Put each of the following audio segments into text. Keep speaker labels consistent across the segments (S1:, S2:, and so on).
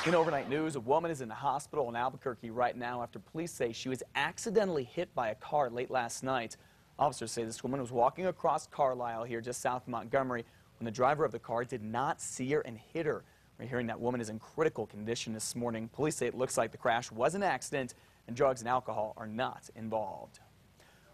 S1: In overnight news, a woman is in the hospital in Albuquerque right now after police say she was accidentally hit by a car late last night. Officers say this woman was walking across Carlisle here just south of Montgomery when the driver of the car did not see her and hit her. We're hearing that woman is in critical condition this morning. Police say it looks like the crash was an accident and drugs and alcohol are not involved.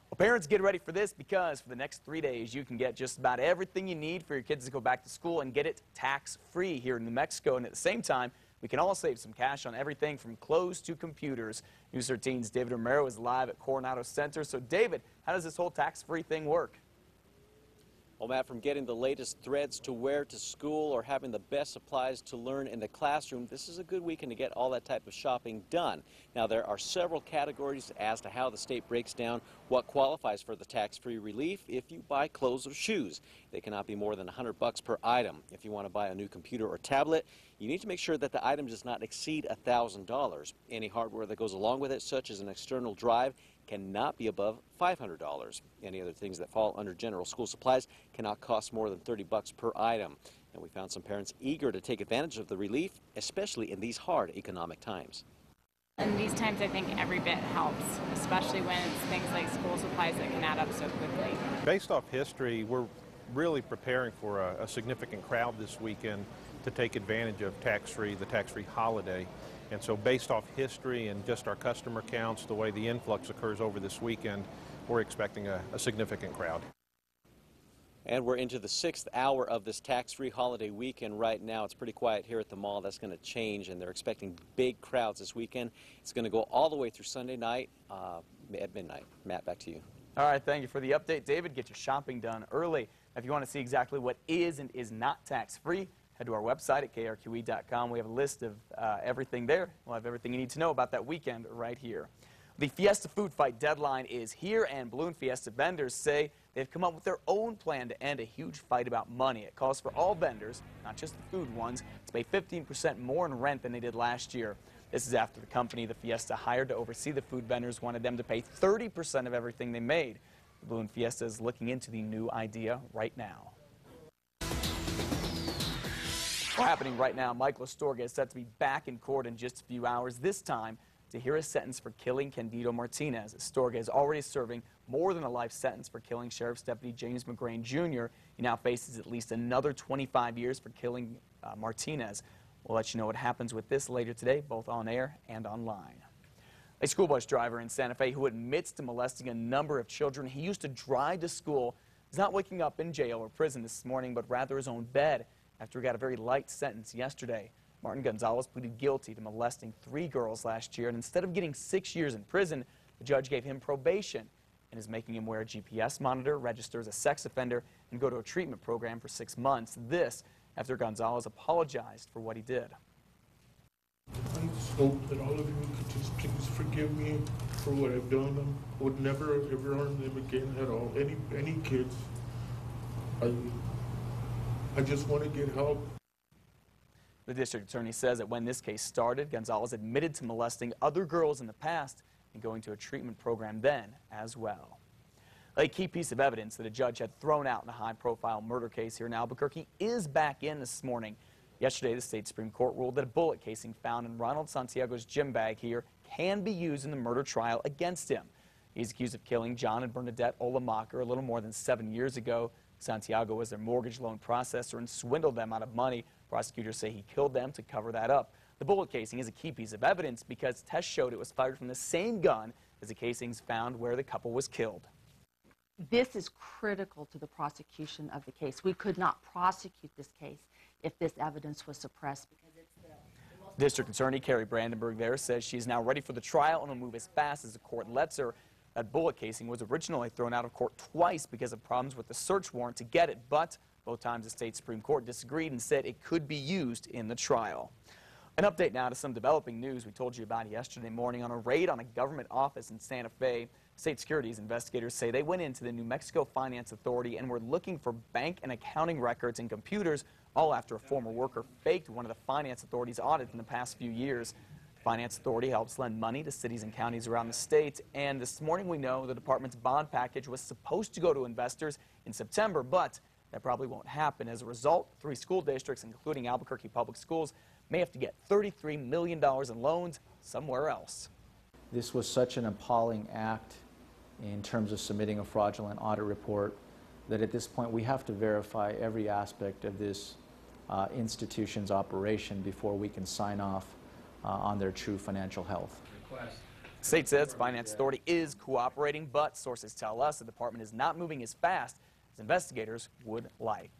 S1: Well, parents, get ready for this because for the next 3 days you can get just about everything you need for your kids to go back to school and get it tax-free here in New Mexico. And at the same time, we can all save some cash on everything from clothes to computers. News 13's David Romero is live at Coronado Center. So, David, how does this whole tax-free thing work?
S2: Well, Matt, from getting the latest threads to wear to school or having the best supplies to learn in the classroom, this is a good weekend to get all that type of shopping done. Now, there are several categories as to how the state breaks down what qualifies for the tax-free relief if you buy clothes or shoes. They cannot be more than $100 per item. If you want to buy a new computer or tablet, you need to make sure that the item does not exceed $1,000. Any hardware that goes along with it, such as an external drive, cannot be above $500. Any other things that fall under general school supplies cannot cost more than $30 per item. And we found some parents eager to take advantage of the relief, especially in these hard economic times.
S3: In these times, I think every bit helps, especially when it's things like school supplies that can add up so quickly.
S4: Based off history, we're really preparing for a significant crowd this weekend to take advantage of the tax-free holiday. And so based off history and just our customer counts, the way the influx occurs over this weekend, we're expecting a significant crowd.
S2: And we're into the 6th hour of this tax-free holiday weekend right now. It's pretty quiet here at the mall. That's going to change, and they're expecting big crowds this weekend. It's going to go all the way through Sunday night at midnight. Matt, back to you.
S1: All right, thank you for the update, David. Get your shopping done early. If you want to see exactly what is and is not tax-free, head to our website at KRQE.com. We have a list of everything there. We'll have everything you need to know about that weekend right here. The Fiesta Food Fight deadline is here, and Balloon Fiesta vendors say they've come up with their own plan to end a huge fight about money. It calls for all vendors, not just the food ones, to pay 15% more in rent than they did last year. This is after the company the Fiesta hired to oversee the food vendors wanted them to pay 30% of everything they made. The Balloon Fiesta is looking into the new idea right now. Happening right now, Michael Astorga is set to be back in court in just a few hours, this time to hear a sentence for killing Candido Martinez. Astorga is already serving more than a life sentence for killing Sheriff's Deputy James McGrain Jr. He now faces at least another 25 years for killing Martinez. We'll let you know what happens with this later today, both on air and online. A school bus driver in Santa Fe who admits to molesting a number of children he used to drive to school is not waking up in jail or prison this morning, but rather his own bed after he got a very light sentence yesterday. Martin Gonzalez pleaded guilty to molesting 3 girls last year, and instead of getting 6 years in prison, the judge gave him probation and is making him wear a GPS monitor, register as a sex offender, and go to a treatment program for 6 months. This after Gonzalez apologized for what he did.
S5: I just hope that all of you could just please forgive me for what I've done. I would never ever harm them again at all. Any kids. I just want to get help.
S1: The district attorney says that when this case started, Gonzalez admitted to molesting other girls in the past and going to a treatment program then as well. A key piece of evidence that a judge had thrown out in a high-profile murder case here in Albuquerque is back in this morning. Yesterday, the state Supreme Court ruled that a bullet casing found in Ronald Santiago's gym bag here can be used in the murder trial against him. He's accused of killing John and Bernadette Olamacher a little more than 7 years ago. Santiago was their mortgage loan processor and swindled them out of money. Prosecutors say he killed them to cover that up. The bullet casing is a key piece of evidence because tests showed it was fired from the same gun as the casings found where the couple was killed.
S6: This is critical to the prosecution of the case. We could not prosecute this case if this evidence was suppressed because it's the
S1: District Attorney Carrie Brandenburg there says she's now ready for the trial and will move as fast as the court lets her. That bullet casing was originally thrown out of court twice because of problems with the search warrant to get it, but both times the state Supreme Court disagreed and said it could be used in the trial. An update now to some developing news we told you about yesterday morning on a raid on a government office in Santa Fe. State securities investigators say they went into the New Mexico Finance Authority and were looking for bank and accounting records and computers, all after a former worker faked one of the Finance Authority's audits in the past few years. The Finance Authority helps lend money to cities and counties around the state, and this morning we know the department's bond package was supposed to go to investors in September, but That probably won't happen. As a result, 3 school districts, including Albuquerque Public Schools, may have to get $33 million in loans somewhere else.
S7: This was such an appalling act in terms of submitting a fraudulent audit report that at this point we have to verify every aspect of this institution's operation before we can sign off on their true financial health.
S1: The state says its finance authority is cooperating, but sources tell us the department is not moving as fast as investigators would like.